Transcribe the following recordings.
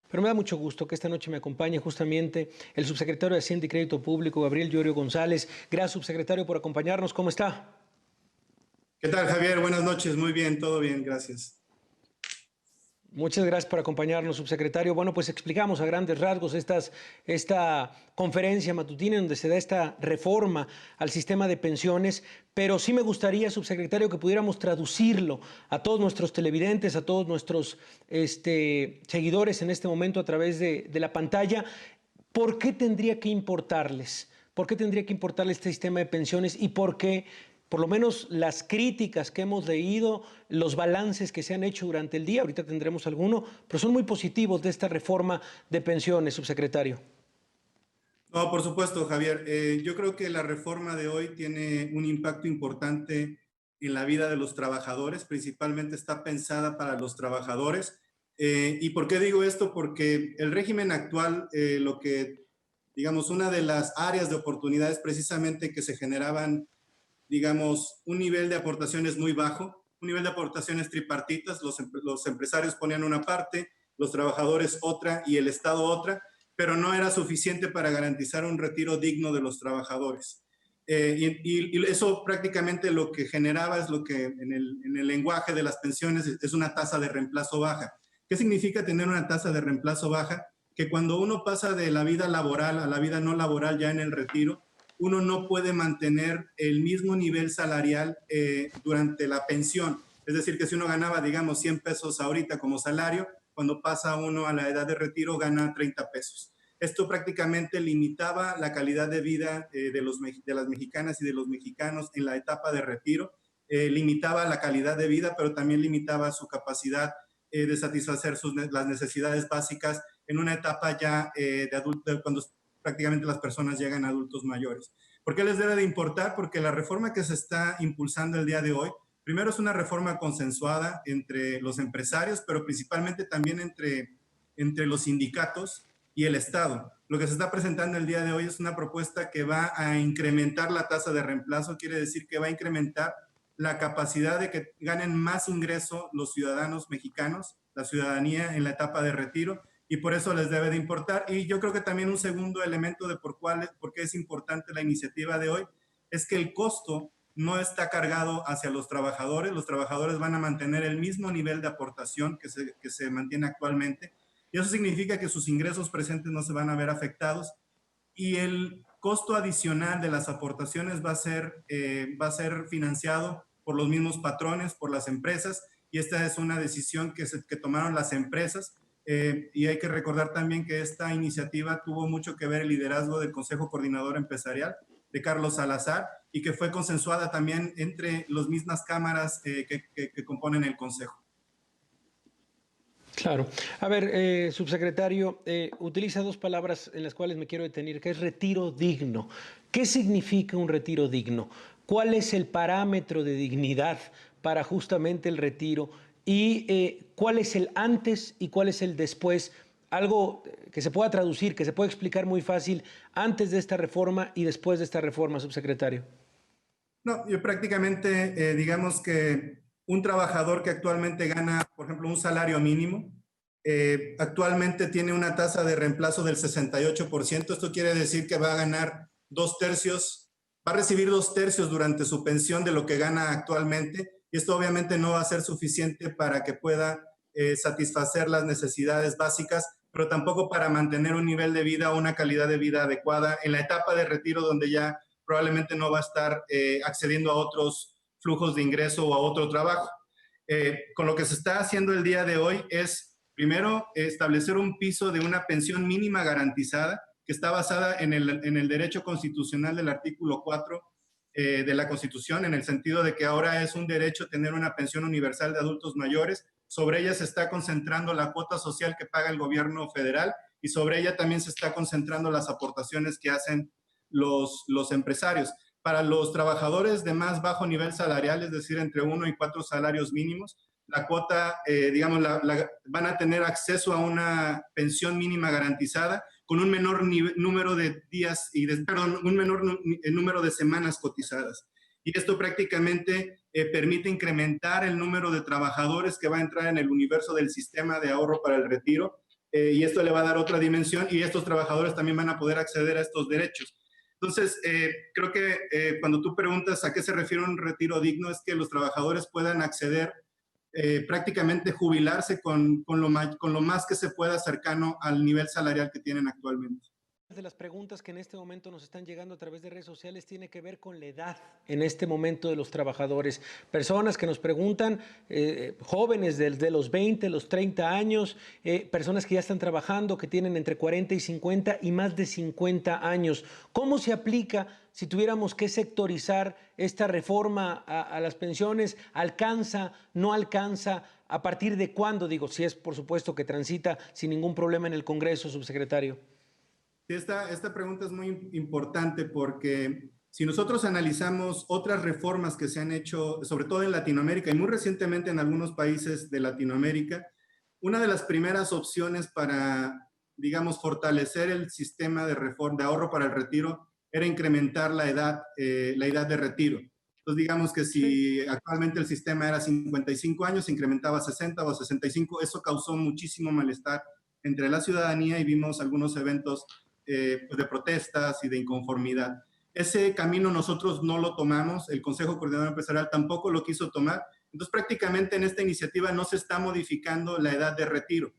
Pero me da mucho gusto que esta noche me acompañe justamente el subsecretario de Hacienda y Crédito Público, Gabriel Llorio González. Gracias, subsecretario, por acompañarnos. ¿Cómo está? ¿Qué tal, Javier? Buenas noches. Muy bien, todo bien, gracias. Muchas gracias por acompañarnos, subsecretario. Bueno, pues explicamos a grandes rasgos esta conferencia matutina donde se da esta reforma al sistema de pensiones, pero sí me gustaría, subsecretario, que pudiéramos traducirlo a todos nuestros televidentes, a todos nuestros seguidores en este momento a través de la pantalla. ¿Por qué tendría que importarles? ¿Por qué tendría que importarles este sistema de pensiones y por qué, por lo menos las críticas que hemos leído, los balances que se han hecho durante el día, ahorita tendremos alguno, pero son muy positivos de esta reforma de pensiones, subsecretario? No, por supuesto, Javier. Yo creo que la reforma de hoy tiene un impacto importante en la vida de los trabajadores, principalmente está pensada para los trabajadores. ¿Y por qué digo esto? Porque el régimen actual, digamos, una de las áreas de oportunidades precisamente que se generaban, digamos, un nivel de aportaciones muy bajo, un nivel de aportaciones tripartitas, los empresarios ponían una parte, los trabajadores otra y el Estado otra, pero no era suficiente para garantizar un retiro digno de los trabajadores. Y eso prácticamente lo que generaba es lo que en el lenguaje de las pensiones es una tasa de reemplazo baja. ¿Qué significa tener una tasa de reemplazo baja? Que cuando uno pasa de la vida laboral a la vida no laboral ya en el retiro, uno no puede mantener el mismo nivel salarial durante la pensión. Es decir, que si uno ganaba, digamos, 100 pesos ahorita como salario, cuando pasa uno a la edad de retiro gana 30 pesos. Esto prácticamente limitaba la calidad de vida de las mexicanas y de los mexicanos en la etapa de retiro, limitaba la calidad de vida, pero también limitaba su capacidad de satisfacer las necesidades básicas en una etapa ya de adulto, cuando prácticamente las personas llegan a adultos mayores. ¿Por qué les debe de importar? Porque la reforma que se está impulsando el día de hoy, primero es una reforma consensuada entre los empresarios, pero principalmente también entre los sindicatos y el Estado. Lo que se está presentando el día de hoy es una propuesta que va a incrementar la tasa de reemplazo, quiere decir que va a incrementar la capacidad de que ganen más ingreso los ciudadanos mexicanos, la ciudadanía en la etapa de retiro, y por eso les debe de importar. Y yo creo que también un segundo elemento de por qué es importante la iniciativa de hoy es que el costo no está cargado hacia los trabajadores van a mantener el mismo nivel de aportación que se mantiene actualmente, y eso significa que sus ingresos presentes no se van a ver afectados, y el costo adicional de las aportaciones va a ser financiado por los mismos patrones, por las empresas, y esta es una decisión que tomaron las empresas. Y hay que recordar también que esta iniciativa tuvo mucho que ver el liderazgo del Consejo Coordinador Empresarial de Carlos Salazar y que fue consensuada también entre las mismas cámaras que componen el Consejo. Claro. A ver, subsecretario, utiliza dos palabras en las cuales me quiero detener, que es retiro digno. ¿Qué significa un retiro digno? ¿Cuál es el parámetro de dignidad para justamente el retiro? ¿Y cuál es el antes y cuál es el después? Algo que se pueda traducir, que se pueda explicar muy fácil antes de esta reforma y después de esta reforma, subsecretario. No, yo prácticamente, digamos que un trabajador que actualmente gana, por ejemplo, un salario mínimo, actualmente tiene una tasa de reemplazo del 68%. Esto quiere decir que va a ganar 2/3, va a recibir 2/3 durante su pensión de lo que gana actualmente. Y esto obviamente no va a ser suficiente para que pueda satisfacer las necesidades básicas, pero tampoco para mantener un nivel de vida o una calidad de vida adecuada en la etapa de retiro donde ya probablemente no va a estar accediendo a otros flujos de ingreso o a otro trabajo. Con lo que se está haciendo el día de hoy es, primero, establecer un piso de una pensión mínima garantizada que está basada en el derecho constitucional del artículo 4 de la Constitución, en el sentido de que ahora es un derecho tener una pensión universal de adultos mayores. Sobre ella se está concentrando la cuota social que paga el gobierno federal y sobre ella también se está concentrando las aportaciones que hacen los empresarios. Para los trabajadores de más bajo nivel salarial, es decir, entre 1 y 4 salarios mínimos, la cuota, digamos, van a tener acceso a una pensión mínima garantizada con un menor número de días, un menor número de semanas cotizadas. Y esto prácticamente permite incrementar el número de trabajadores que va a entrar en el universo del sistema de ahorro para el retiro, y esto le va a dar otra dimensión y estos trabajadores también van a poder acceder a estos derechos. Entonces, creo que cuando tú preguntas a qué se refiere un retiro digno, es que los trabajadores puedan acceder, prácticamente jubilarse con lo más que se pueda cercano al nivel salarial que tienen actualmente. De las preguntas que en este momento nos están llegando a través de redes sociales tiene que ver con la edad en este momento de los trabajadores. Personas que nos preguntan, jóvenes desde los 20, los 30 años, personas que ya están trabajando, que tienen entre 40 y 50 y más de 50 años. ¿Cómo se aplica si tuviéramos que sectorizar esta reforma a las pensiones? ¿Alcanza? ¿No alcanza? ¿A partir de cuándo? Digo, si es por supuesto que transita sin ningún problema en el Congreso, subsecretario. Esta pregunta es muy importante porque si nosotros analizamos otras reformas que se han hecho, sobre todo en Latinoamérica y muy recientemente en algunos países de Latinoamérica, una de las primeras opciones para, digamos, fortalecer el sistema de reforma, de ahorro para el retiro era incrementar la edad de retiro. Entonces, digamos que si actualmente el sistema era 55 años, se incrementaba a 60 o a 65, eso causó muchísimo malestar entre la ciudadanía y vimos algunos eventos de protestas y de inconformidad. Ese camino nosotros no lo tomamos, el Consejo Coordinador Empresarial tampoco lo quiso tomar, entonces prácticamente en esta iniciativa no se está modificando la edad de retiro.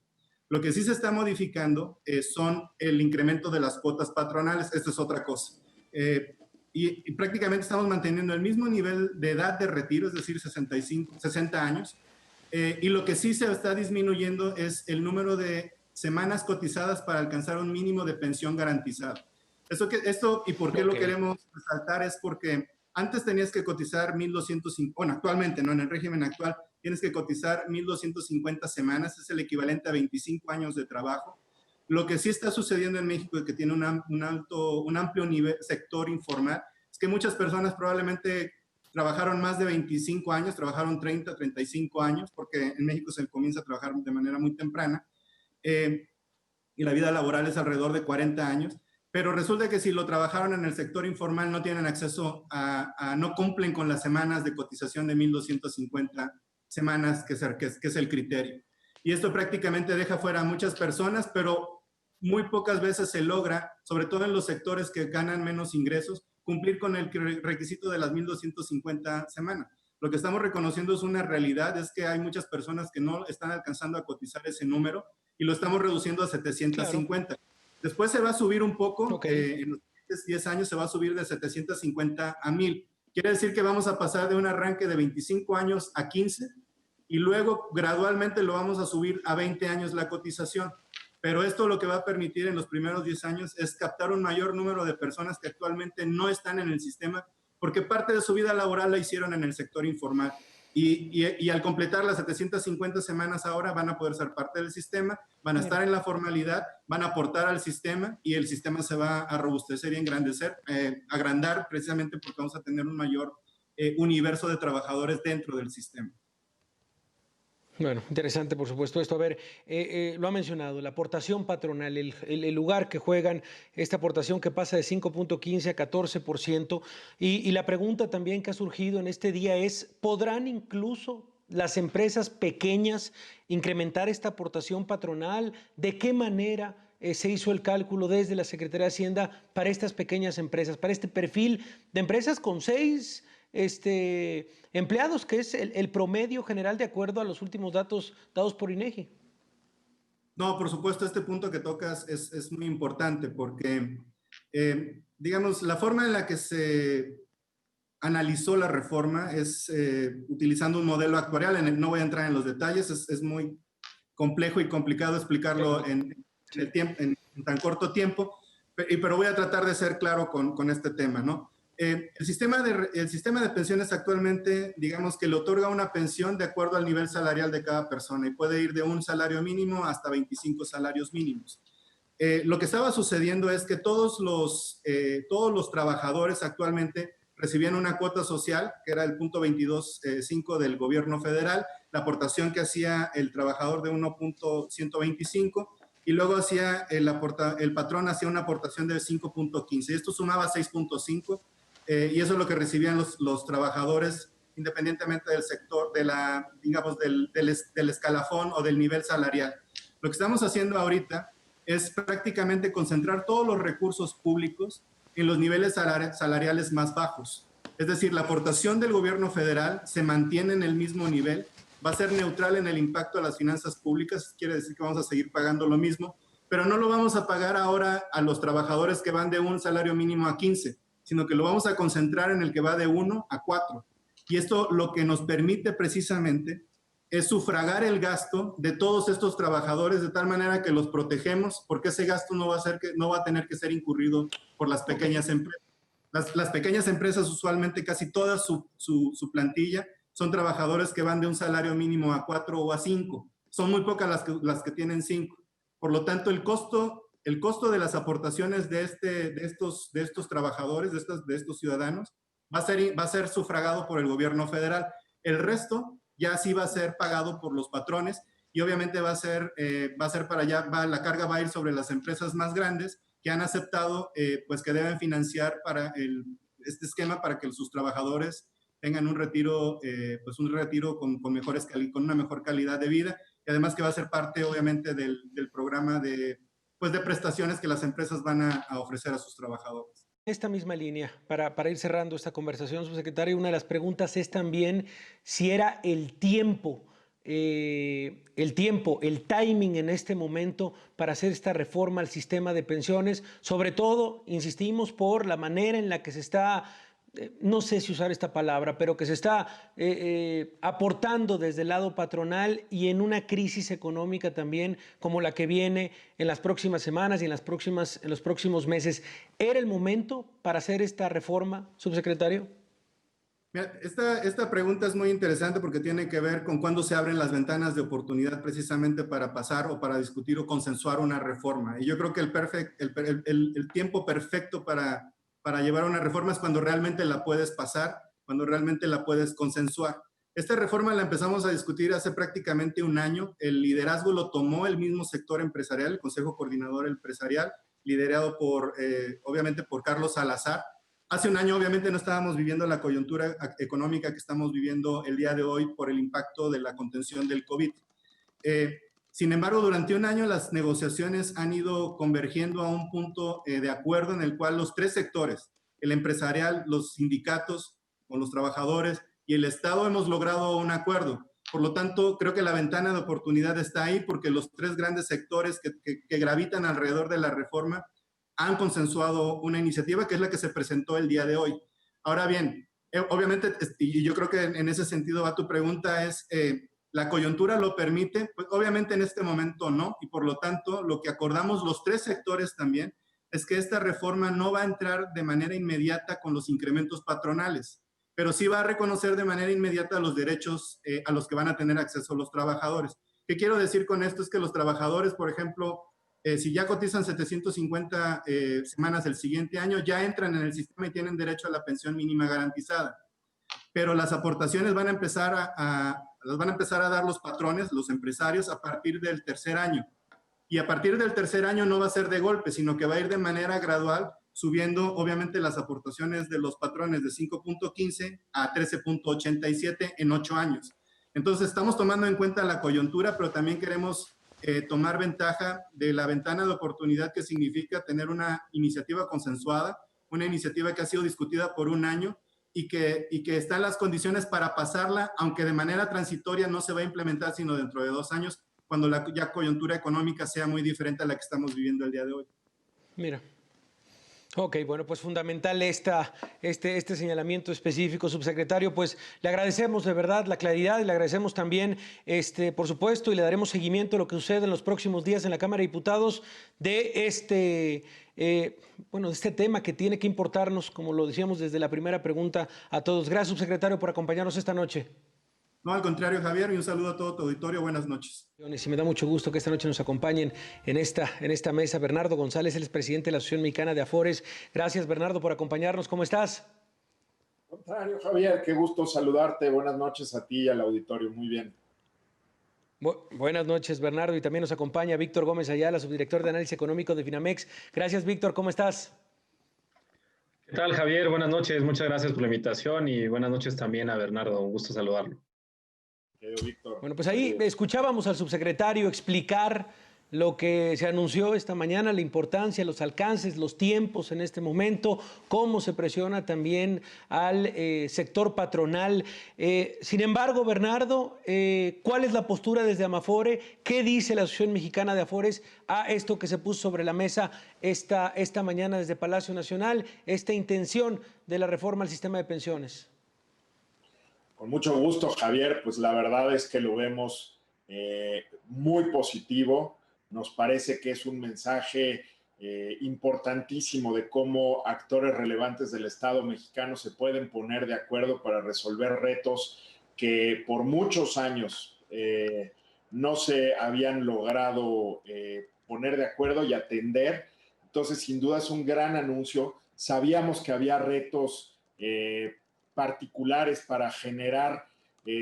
Lo que sí se está modificando son el incremento de las cuotas patronales, esta es otra cosa. Y prácticamente estamos manteniendo el mismo nivel de edad de retiro, es decir, 60 años, y lo que sí se está disminuyendo es el número de semanas cotizadas para alcanzar un mínimo de pensión garantizado. Esto y por qué lo queremos resaltar es porque antes tenías que cotizar 1,250, bueno, actualmente, ¿no? En el régimen actual tienes que cotizar 1,250 semanas, es el equivalente a 25 años de trabajo. Lo que sí está sucediendo en México y que tiene un amplio sector informal es que muchas personas probablemente trabajaron más de 25 años, trabajaron 30, 35 años, porque en México se comienza a trabajar de manera muy temprana, y la vida laboral es alrededor de 40 años, pero resulta que si lo trabajaron en el sector informal no tienen acceso no cumplen con las semanas de cotización de 1,250 semanas, que es el criterio. Y esto prácticamente deja fuera a muchas personas, pero muy pocas veces se logra, sobre todo en los sectores que ganan menos ingresos, cumplir con el requisito de las 1,250 semanas. Lo que estamos reconociendo es una realidad, es que hay muchas personas que no están alcanzando a cotizar ese número y lo estamos reduciendo a 750. Claro. Después se va a subir un poco, en los siguientes 10 años se va a subir de 750 a 1,000. Quiere decir que vamos a pasar de un arranque de 25 años a 15 y luego gradualmente lo vamos a subir a 20 años la cotización. Pero esto lo que va a permitir en los primeros 10 años es captar un mayor número de personas que actualmente no están en el sistema porque parte de su vida laboral la hicieron en el sector informal. Y al completar las 750 semanas ahora van a poder ser parte del sistema, van a estar en la formalidad, van a aportar al sistema y el sistema se va a robustecer y engrandecer, agrandar precisamente porque vamos a tener un mayor universo de trabajadores dentro del sistema. Bueno, interesante por supuesto esto. A ver, lo ha mencionado, la aportación patronal, el lugar que juegan, esta aportación que pasa de 5.15 a 14%. Y la pregunta también que ha surgido en este día es, ¿podrán incluso las empresas pequeñas incrementar esta aportación patronal? ¿De qué manera se hizo el cálculo desde la Secretaría de Hacienda para estas pequeñas empresas, para este perfil de empresas con 6 empleados, que es el promedio general de acuerdo a los últimos datos dados por INEGI? No, por supuesto, este punto que tocas es muy importante porque, digamos, la forma en la que se analizó la reforma es utilizando un modelo actuarial. No voy a entrar en los detalles, es muy complejo y complicado explicarlo en tan corto tiempo, pero voy a tratar de ser claro con este tema, ¿no? El sistema de pensiones actualmente, digamos que le otorga una pensión de acuerdo al nivel salarial de cada persona y puede ir de un salario mínimo hasta 25 salarios mínimos. Lo que estaba sucediendo es que todos los trabajadores actualmente recibían una cuota social, que era el punto 22.5 del gobierno federal, la aportación que hacía el trabajador de 1.125, y luego el patrón hacía una aportación de 5.15. Esto sumaba 6.5, y eso es lo que recibían los trabajadores, independientemente del sector, digamos, del escalafón o del nivel salarial. Lo que estamos haciendo ahorita es prácticamente concentrar todos los recursos públicos en los niveles salariales más bajos. Es decir, la aportación del gobierno federal se mantiene en el mismo nivel, va a ser neutral en el impacto a las finanzas públicas, quiere decir que vamos a seguir pagando lo mismo, pero no lo vamos a pagar ahora a los trabajadores que van de un salario mínimo a 15, sino que lo vamos a concentrar en el que va de 1 a 4. Y esto lo que nos permite precisamente es sufragar el gasto de todos estos trabajadores de tal manera que los protegemos, porque ese gasto no va a tener que ser incurrido por las pequeñas empresas. Las pequeñas empresas usualmente casi toda su plantilla son trabajadores que van de un salario mínimo a 4 o a 5. Son muy pocas las que tienen 5. Por lo tanto, el costo de las aportaciones de estos trabajadores, de estos ciudadanos, va a ser sufragado por el gobierno federal. El resto ya sí va a ser pagado por los patrones y obviamente va a ser para allá, la carga va a ir sobre las empresas más grandes que han aceptado pues que deben financiar para este esquema para que sus trabajadores tengan un retiro, con una mejor calidad de vida y además que va a ser parte obviamente del programa de prestaciones que las empresas van a ofrecer a sus trabajadores. Esta misma línea, para ir cerrando esta conversación, subsecretario, una de las preguntas es también si era el timing en este momento para hacer esta reforma al sistema de pensiones, sobre todo, insistimos, por la manera en la que se está, no sé si usar esta palabra, pero que se está aportando desde el lado patronal y en una crisis económica también como la que viene en las próximas semanas y en los próximos meses. ¿Era el momento para hacer esta reforma, subsecretario? Mira, esta pregunta es muy interesante porque tiene que ver con cuándo se abren las ventanas de oportunidad precisamente para pasar o para discutir o consensuar una reforma. Y yo creo que el tiempo perfecto para llevar una reforma es cuando realmente la puedes pasar, cuando realmente la puedes consensuar. Esta reforma la empezamos a discutir hace prácticamente un año. El liderazgo lo tomó el mismo sector empresarial, el Consejo Coordinador Empresarial, liderado obviamente por Carlos Salazar. Hace un año obviamente no estábamos viviendo la coyuntura económica que estamos viviendo el día de hoy por el impacto de la contención del COVID. Sin embargo, durante un año las negociaciones han ido convergiendo a un punto de acuerdo en el cual los tres sectores, el empresarial, los sindicatos con los trabajadores y el Estado hemos logrado un acuerdo. Por lo tanto, creo que la ventana de oportunidad está ahí porque los tres grandes sectores que gravitan alrededor de la reforma han consensuado una iniciativa que es la que se presentó el día de hoy. Ahora bien, obviamente, y yo creo que en ese sentido va tu pregunta, es ¿la coyuntura lo permite? Pues obviamente en este momento no, y por lo tanto lo que acordamos los tres sectores también es que esta reforma no va a entrar de manera inmediata con los incrementos patronales, pero sí va a reconocer de manera inmediata los derechos a los que van a tener acceso los trabajadores. ¿Qué quiero decir con esto? Es que los trabajadores, por ejemplo, si ya cotizan 750 semanas el siguiente año, ya entran en el sistema y tienen derecho a la pensión mínima garantizada. Pero las aportaciones las van a empezar a dar los patrones, los empresarios, a partir del tercer año. Y a partir del tercer año no va a ser de golpe, sino que va a ir de manera gradual, subiendo obviamente las aportaciones de los patrones de 5.15 a 13.87 en 8 años. Entonces estamos tomando en cuenta la coyuntura, pero también queremos tomar ventaja de la ventana de oportunidad que significa tener una iniciativa consensuada, una iniciativa que ha sido discutida por un año y que están las condiciones para pasarla, aunque de manera transitoria no se va a implementar sino dentro de 2 años, cuando la ya coyuntura económica sea muy diferente a la que estamos viviendo el día de hoy. Mira. Ok, bueno, pues fundamental este señalamiento específico, subsecretario. Pues le agradecemos de verdad la claridad y le agradecemos también, por supuesto, y le daremos seguimiento a lo que sucede en los próximos días en la Cámara de Diputados de este tema que tiene que importarnos, como lo decíamos desde la primera pregunta, a todos. Gracias, subsecretario, por acompañarnos esta noche. No, al contrario, Javier, y un saludo a todo tu auditorio. Buenas noches. Y me da mucho gusto que esta noche nos acompañen en esta mesa Bernardo González, él es presidente de la Asociación Mexicana de Afores. Gracias, Bernardo, por acompañarnos. ¿Cómo estás? Al contrario, Javier, qué gusto saludarte. Buenas noches a ti y al auditorio. Muy bien. Buenas noches, Bernardo. Y también nos acompaña Víctor Gómez Ayala, subdirector de Análisis Económico de Finamex. Gracias, Víctor. ¿Cómo estás? ¿Qué tal, Javier? Buenas noches. Muchas gracias por la invitación y buenas noches también a Bernardo. Un gusto saludarlo. Bueno, pues ahí escuchábamos al subsecretario explicar lo que se anunció esta mañana, la importancia, los alcances, los tiempos en este momento, cómo se presiona también al sector patronal. Sin embargo, Bernardo, ¿cuál es la postura desde Amafore? ¿Qué dice la Asociación Mexicana de Afores a esto que se puso sobre la mesa esta mañana desde Palacio Nacional, esta intención de la reforma al sistema de pensiones? Con mucho gusto, Javier. Pues la verdad es que lo vemos muy positivo. Nos parece que es un mensaje importantísimo de cómo actores relevantes del Estado mexicano se pueden poner de acuerdo para resolver retos que por muchos años no se habían logrado poner de acuerdo y atender. Entonces, sin duda es un gran anuncio. Sabíamos que había retos particulares para generar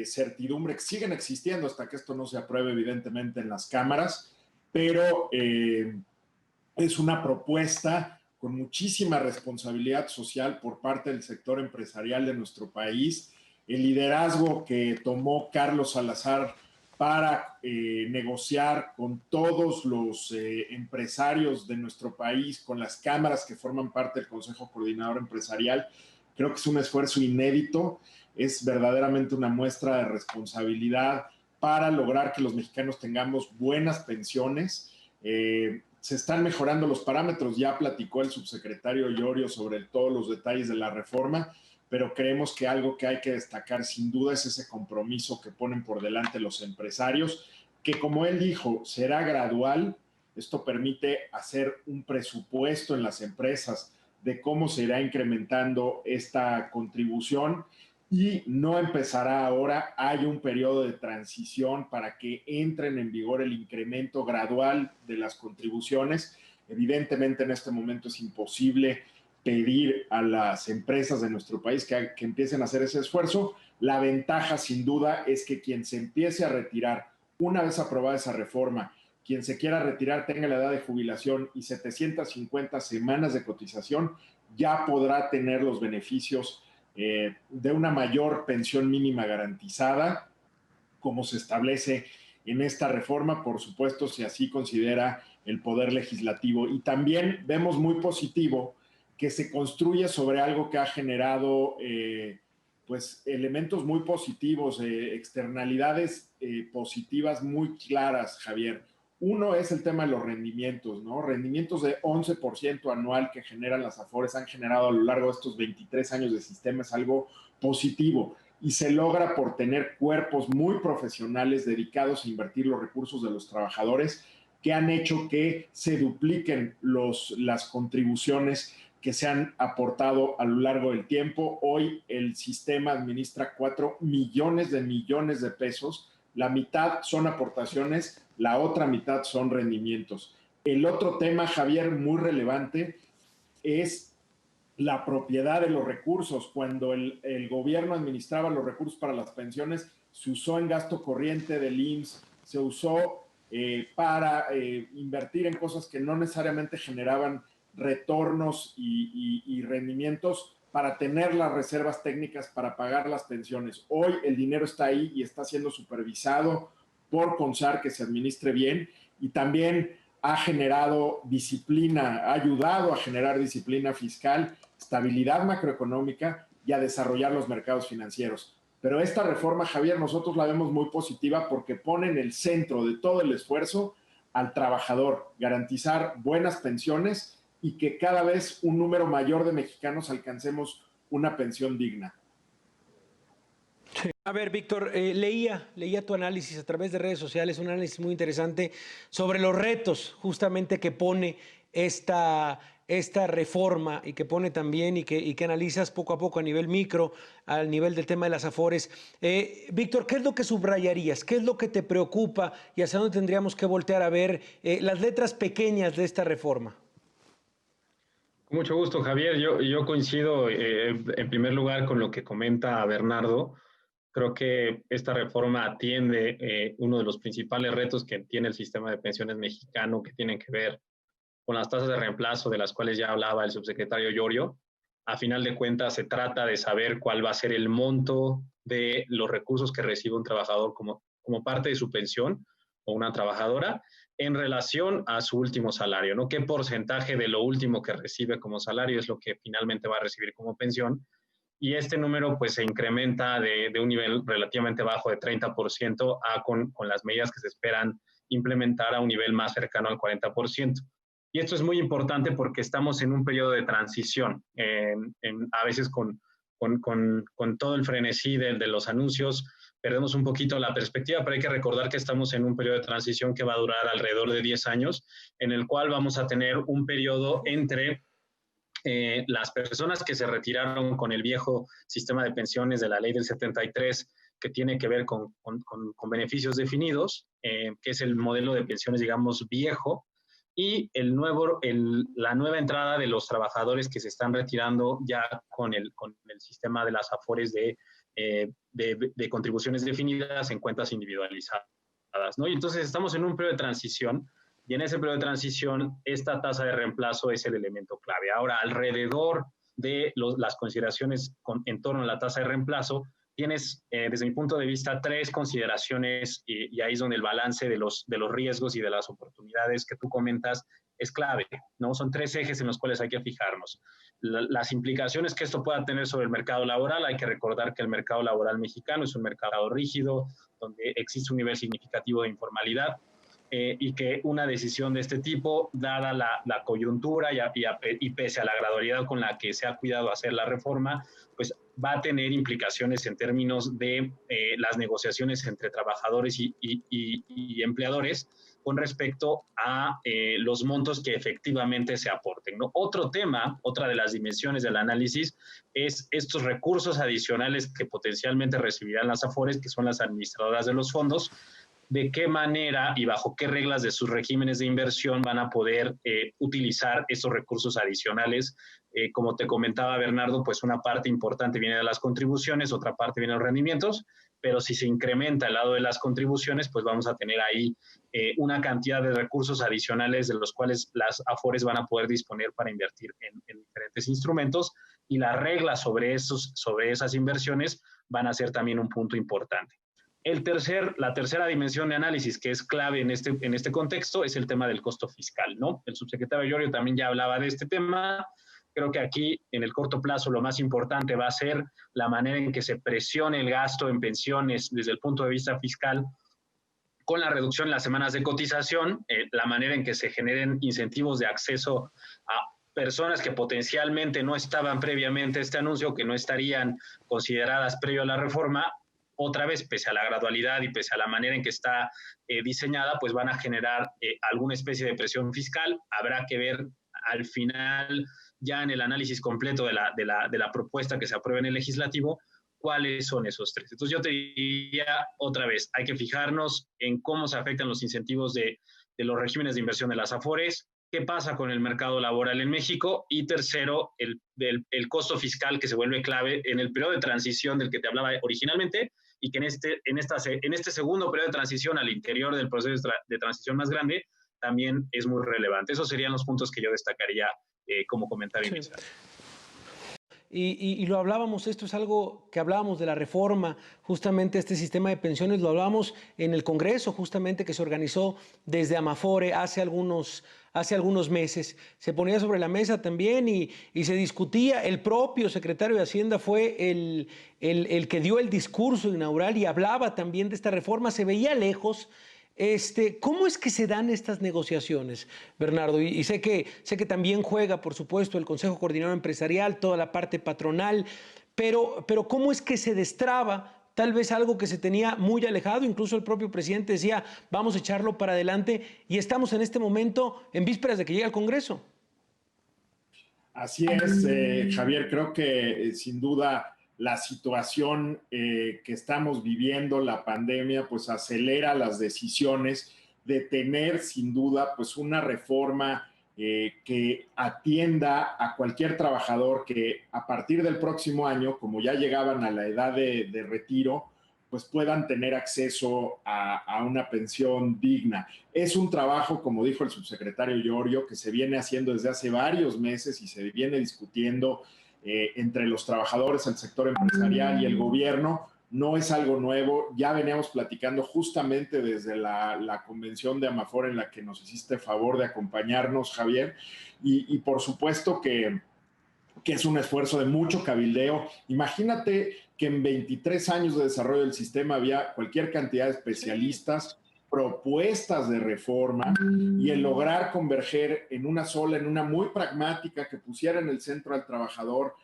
certidumbre, que siguen existiendo hasta que esto no se apruebe evidentemente en las cámaras, pero es una propuesta con muchísima responsabilidad social por parte del sector empresarial de nuestro país. El liderazgo que tomó Carlos Salazar para negociar con todos los empresarios de nuestro país, con las cámaras que forman parte del Consejo Coordinador Empresarial, creo que es un esfuerzo inédito, es verdaderamente una muestra de responsabilidad para lograr que los mexicanos tengamos buenas pensiones. Se están mejorando los parámetros, ya platicó el subsecretario Llorio sobre todos los detalles de la reforma, pero creemos que algo que hay que destacar sin duda es ese compromiso que ponen por delante los empresarios, que como él dijo, será gradual. Esto permite hacer un presupuesto en las empresas de cómo se irá incrementando esta contribución y no empezará ahora. Hay un periodo de transición para que entren en vigor el incremento gradual de las contribuciones. Evidentemente en este momento es imposible pedir a las empresas de nuestro país que empiecen a hacer ese esfuerzo. La ventaja sin duda es que quien se empiece a retirar una vez aprobada esa reforma, quien se quiera retirar tenga la edad de jubilación y 750 semanas de cotización, ya podrá tener los beneficios de una mayor pensión mínima garantizada, como se establece en esta reforma, por supuesto, si así considera el Poder Legislativo. Y también vemos muy positivo que se construye sobre algo que ha generado pues elementos muy positivos, externalidades positivas muy claras, Javier. Uno es el tema de los rendimientos, ¿no? Rendimientos de 11% anual que generan las Afores, han generado a lo largo de estos 23 años de sistema, es algo positivo y se logra por tener cuerpos muy profesionales dedicados a invertir los recursos de los trabajadores que han hecho que se dupliquen las contribuciones que se han aportado a lo largo del tiempo. Hoy el sistema administra 4 millones de pesos. La mitad son aportaciones, la otra mitad son rendimientos. El otro tema, Javier, muy relevante, es la propiedad de los recursos. Cuando el gobierno administraba los recursos para las pensiones, se usó en gasto corriente del IMSS, se usó para invertir en cosas que no necesariamente generaban retornos y rendimientos para tener las reservas técnicas para pagar las pensiones. Hoy el dinero está ahí y está siendo supervisado por CONSAR, que se administre bien, y también ha generado disciplina, ha ayudado a generar disciplina fiscal, estabilidad macroeconómica y a desarrollar los mercados financieros. Pero esta reforma, Javier, nosotros la vemos muy positiva porque pone en el centro de todo el esfuerzo al trabajador, garantizar buenas pensiones y que cada vez un número mayor de mexicanos alcancemos una pensión digna. Sí. A ver, Víctor, leía tu análisis a través de redes sociales, un análisis muy interesante sobre los retos justamente que pone esta reforma y que pone también y que analizas poco a poco a nivel micro, al nivel del tema de las Afores. Víctor, ¿qué es lo que subrayarías? ¿Qué es lo que te preocupa y hacia dónde tendríamos que voltear a ver las letras pequeñas de esta reforma? Con mucho gusto, Javier. Yo coincido en primer lugar con lo que comenta Bernardo. Creo que esta reforma atiende uno de los principales retos que tiene el sistema de pensiones mexicano, que tienen que ver con las tasas de reemplazo de las cuales ya hablaba el subsecretario Llorio. A final de cuentas, se trata de saber cuál va a ser el monto de los recursos que recibe un trabajador como parte de su pensión o una trabajadora en relación a su último salario, ¿no? ¿Qué porcentaje de lo último que recibe como salario es lo que finalmente va a recibir como pensión? Y este número pues se incrementa de un nivel relativamente bajo de 30% con las medidas que se esperan implementar a un nivel más cercano al 40%. Y esto es muy importante porque estamos en un periodo de transición, a veces con todo el frenesí de los anuncios, perdemos un poquito la perspectiva, pero hay que recordar que estamos en un periodo de transición que va a durar alrededor de 10 años, en el cual vamos a tener un periodo entre las personas que se retiraron con el viejo sistema de pensiones de la ley del 73, que tiene que ver con beneficios definidos, que es el modelo de pensiones, digamos, viejo, y la nueva entrada de los trabajadores que se están retirando ya con el sistema de las afores de contribuciones definidas en cuentas individualizadas, ¿no? Y entonces estamos en un periodo de transición, y en ese periodo de transición esta tasa de reemplazo es el elemento clave. Ahora, alrededor de las consideraciones en torno a la tasa de reemplazo, tienes, desde mi punto de vista, tres consideraciones, y ahí es donde el balance de los riesgos y de las oportunidades que tú comentas es clave, ¿no? Son tres ejes en los cuales hay que fijarnos. Las implicaciones que esto pueda tener sobre el mercado laboral. Hay que recordar que el mercado laboral mexicano es un mercado rígido, donde existe un nivel significativo de informalidad, y que una decisión de este tipo, dada la coyuntura y pese a la gradualidad con la que se ha cuidado hacer la reforma, pues va a tener implicaciones en términos de las negociaciones entre trabajadores y empleadores con respecto a los montos que efectivamente se aporten, ¿no? Otro tema, otra de las dimensiones del análisis, es estos recursos adicionales que potencialmente recibirán las AFORES, que son las administradoras de los fondos, de qué manera y bajo qué reglas de sus regímenes de inversión van a poder utilizar esos recursos adicionales. Como te comentaba Bernardo, pues una parte importante viene de las contribuciones, otra parte viene de los rendimientos, pero si se incrementa el lado de las contribuciones, pues vamos a tener ahí una cantidad de recursos adicionales de los cuales las AFORES van a poder disponer para invertir en diferentes instrumentos, y las reglas sobre esas inversiones van a ser también un punto importante. La tercera dimensión de análisis que es clave en este contexto es el tema del costo fiscal, ¿no? El subsecretario Llorio también ya hablaba de este tema. Creo que aquí, en el corto plazo, lo más importante va a ser la manera en que se presione el gasto en pensiones desde el punto de vista fiscal, con la reducción de las semanas de cotización, la manera en que se generen incentivos de acceso a personas que potencialmente no estaban previamente a este anuncio, que no estarían consideradas previo a la reforma. Otra vez, pese a la gradualidad y pese a la manera en que está diseñada, pues van a generar alguna especie de presión fiscal. Habrá que ver al final, ya en el análisis completo de la propuesta que se apruebe en el legislativo, cuáles son esos tres. Entonces yo te diría otra vez, hay que fijarnos en cómo se afectan los incentivos de los regímenes de inversión de las AFORES, qué pasa con el mercado laboral en México, y tercero, el costo fiscal, que se vuelve clave en el periodo de transición del que te hablaba originalmente, y que en este segundo periodo de transición, al interior del proceso de transición más grande, también es muy relevante. Esos serían los puntos que yo destacaría como comentario inicial. Y lo hablábamos, esto es algo que hablábamos de la reforma, justamente este sistema de pensiones, lo hablábamos en el Congreso, justamente, que se organizó desde Amafore hace algunos meses. Se ponía sobre la mesa también y se discutía. El propio secretario de Hacienda fue el que dio el discurso inaugural y hablaba también de esta reforma. Se veía lejos. ¿Cómo es que se dan estas negociaciones, Bernardo? Y sé que también juega, por supuesto, el Consejo Coordinador Empresarial, toda la parte patronal, pero ¿cómo es que se destraba tal vez algo que se tenía muy alejado? Incluso el propio presidente decía, vamos a echarlo para adelante, y estamos en este momento en vísperas de que llegue al Congreso. Así es, Javier, creo que sin duda la situación que estamos viviendo, la pandemia, pues acelera las decisiones de tener sin duda pues una reforma que atienda a cualquier trabajador que a partir del próximo año, como ya llegaban a la edad de retiro, pues puedan tener acceso a una pensión digna. Es un trabajo, como dijo el subsecretario Llorio, que se viene haciendo desde hace varios meses y se viene discutiendo entre los trabajadores, el sector empresarial y el gobierno, no es algo nuevo, ya veníamos platicando justamente desde la convención de Amafor en la que nos hiciste favor de acompañarnos, Javier, y por supuesto que es un esfuerzo de mucho cabildeo. Imagínate que en 23 años de desarrollo del sistema había cualquier cantidad de especialistas, propuestas de reforma y el lograr converger en una sola, en una muy pragmática que pusiera en el centro al trabajador.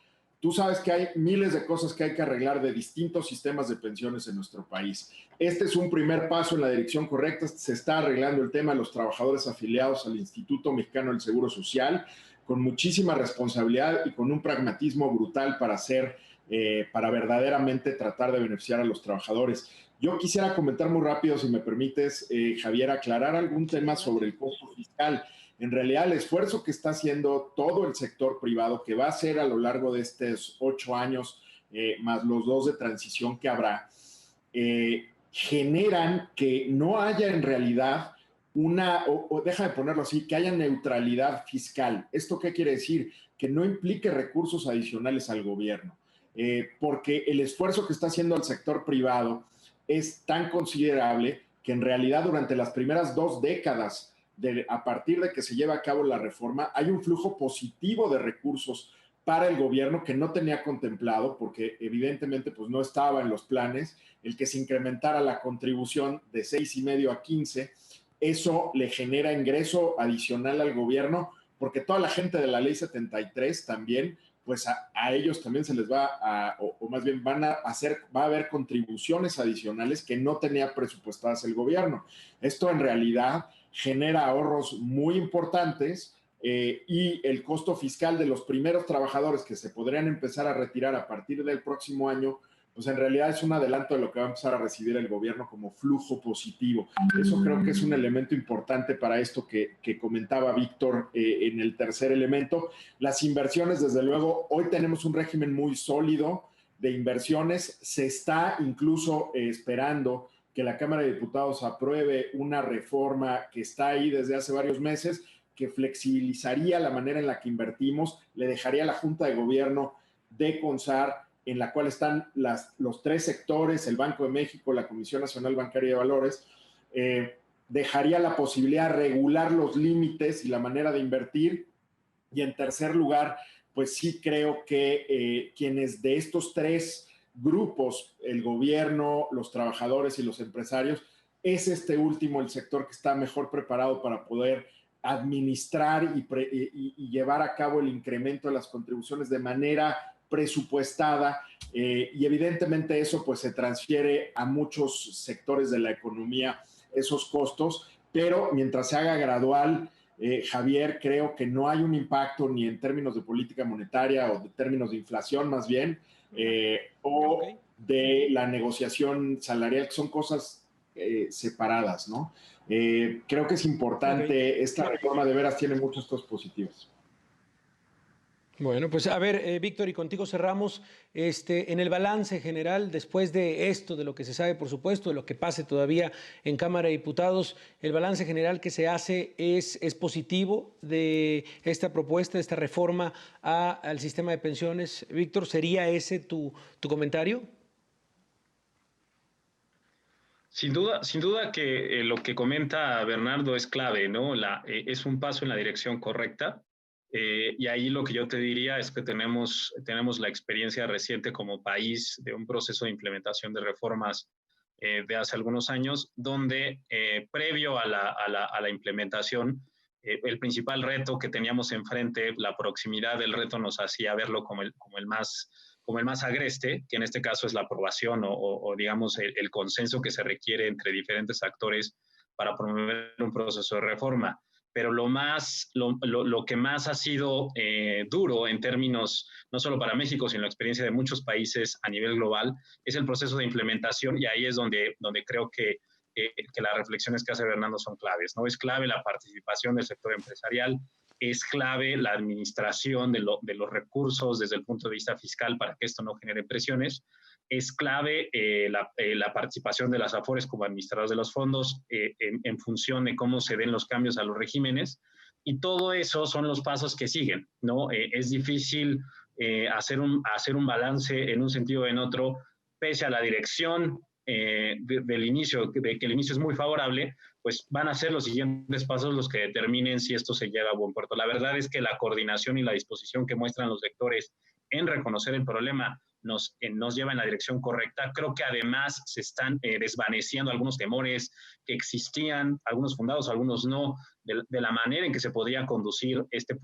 Tú sabes que hay miles de cosas que hay que arreglar de distintos sistemas de pensiones en nuestro país. Este es un primer paso en la dirección correcta. Se está arreglando el tema de los trabajadores afiliados al Instituto Mexicano del Seguro Social, con muchísima responsabilidad y con un pragmatismo brutal para verdaderamente tratar de beneficiar a los trabajadores. Yo quisiera comentar muy rápido, si me permites, Javier, aclarar algún tema sobre el costo fiscal. En realidad, el esfuerzo que está haciendo todo el sector privado, que va a hacer a lo largo de estos 8 años, más los 2 de transición que habrá, generan que no haya en realidad o deja de ponerlo así, que haya neutralidad fiscal. ¿Esto qué quiere decir? Que no implique recursos adicionales al gobierno, porque el esfuerzo que está haciendo el sector privado es tan considerable que en realidad durante las primeras 2 décadas, a partir de que se lleva a cabo la reforma, hay un flujo positivo de recursos para el gobierno que no tenía contemplado, porque evidentemente pues, no estaba en los planes el que se incrementara la contribución de 6,5 a 15. Eso le genera ingreso adicional al gobierno, porque toda la gente de la ley 73 también, pues a ellos también se les va o más bien va a haber contribuciones adicionales que no tenía presupuestadas el gobierno. Esto en realidad genera ahorros muy importantes y el costo fiscal de los primeros trabajadores que se podrían empezar a retirar a partir del próximo año, pues en realidad es un adelanto de lo que va a empezar a recibir el gobierno como flujo positivo. Eso creo que es un elemento importante para esto que comentaba Víctor en el tercer elemento. Las inversiones, desde luego, hoy tenemos un régimen muy sólido de inversiones. Se está incluso esperando que la Cámara de Diputados apruebe una reforma que está ahí desde hace varios meses, que flexibilizaría la manera en la que invertimos, le dejaría a la Junta de Gobierno de CONSAR, en la cual están los 3 sectores, el Banco de México, la Comisión Nacional Bancaria de Valores, dejaría la posibilidad de regular los límites y la manera de invertir. Y en tercer lugar, pues sí creo que quienes de estos 3 grupos, el gobierno, los trabajadores y los empresarios, es este último el sector que está mejor preparado para poder administrar y llevar a cabo el incremento de las contribuciones de manera presupuestada y evidentemente eso pues se transfiere a muchos sectores de la economía esos costos, pero mientras se haga gradual, Javier, creo que no hay un impacto ni en términos de política monetaria o de términos de inflación más bien, o de la negociación salarial, que son cosas separadas, ¿no? Creo que es importante, esta reforma de veras tiene muchos costos positivos. Bueno, pues a ver, Víctor, y contigo cerramos. En el balance general, después de esto, de lo que se sabe, por supuesto, de lo que pase todavía en Cámara de Diputados, el balance general que se hace es positivo de esta propuesta, de esta reforma al sistema de pensiones. Víctor, ¿sería ese tu comentario? Sin duda que lo que comenta Bernardo es clave, ¿no? Es un paso en la dirección correcta. Y ahí lo que yo te diría es que tenemos la experiencia reciente como país de un proceso de implementación de reformas de hace algunos años, donde previo a la implementación, el principal reto que teníamos enfrente, la proximidad del reto nos hacía verlo como el más agreste, que en este caso es la aprobación o digamos el consenso que se requiere entre diferentes actores para promover un proceso de reforma. Pero lo que más ha sido duro en términos, no solo para México, sino la experiencia de muchos países a nivel global, es el proceso de implementación, y ahí es donde creo que las reflexiones que hace Bernardo son claves, ¿no? Es clave la participación del sector empresarial, es clave la administración de los recursos desde el punto de vista fiscal para que esto no genere presiones. Es clave la participación de las AFORES como administradores de los fondos en función de cómo se den los cambios a los regímenes. Y todo eso son los pasos que siguen, ¿no? Es difícil hacer un balance en un sentido o en otro, pese a la dirección del inicio, de que el inicio es muy favorable, pues van a ser los siguientes pasos los que determinen si esto se llega a buen puerto. La verdad es que la coordinación y la disposición que muestran los lectores en reconocer el problema nos lleva en la dirección correcta. Creo que además se están desvaneciendo algunos temores que existían, algunos fundados, algunos no, de la manera en que se podía conducir este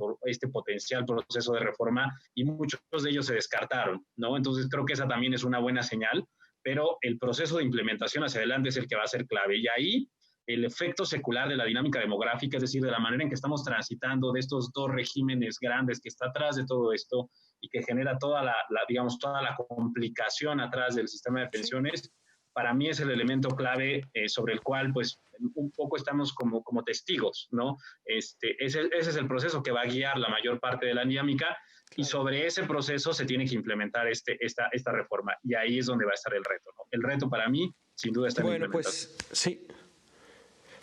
potencial proceso de reforma, y muchos de ellos se descartaron, ¿no? Entonces creo que esa también es una buena señal, pero el proceso de implementación hacia adelante es el que va a ser clave. Y ahí el efecto secular de la dinámica demográfica, es decir, de la manera en que estamos transitando de estos dos regímenes grandes que está atrás de todo esto y que genera toda digamos, toda la complicación atrás del sistema de pensiones, para mí es el elemento clave sobre el cual, pues, un poco estamos como testigos, ¿no? Ese es el proceso que va a guiar la mayor parte de la dinámica. Y sobre ese proceso se tiene que implementar esta reforma. Y ahí es donde va a estar el reto, ¿no? El reto para mí, sin duda, está en la implementación. Pues sí.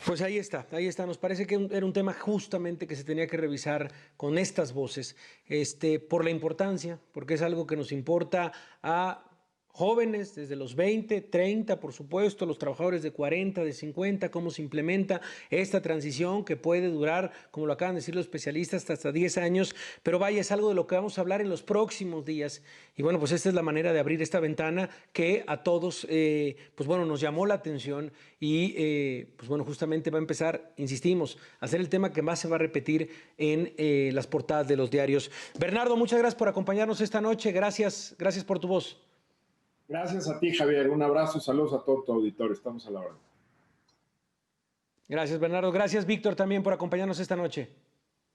Pues ahí está, ahí está. Nos parece que era un tema justamente que se tenía que revisar con estas voces, por la importancia, porque es algo que nos importa a jóvenes desde los 20, 30, por supuesto, los trabajadores de 40, de 50, cómo se implementa esta transición que puede durar, como lo acaban de decir los especialistas, hasta 10 años, pero vaya, es algo de lo que vamos a hablar en los próximos días. Y bueno, pues esta es la manera de abrir esta ventana que a todos, pues bueno, nos llamó la atención y pues bueno, justamente va a empezar, insistimos, a ser el tema que más se va a repetir en las portadas de los diarios. Bernardo, muchas gracias por acompañarnos esta noche, gracias por tu voz. Gracias a ti, Javier. Un abrazo, saludos a todo tu auditorio. Estamos a la hora. Gracias, Bernardo. Gracias, Víctor, también por acompañarnos esta noche.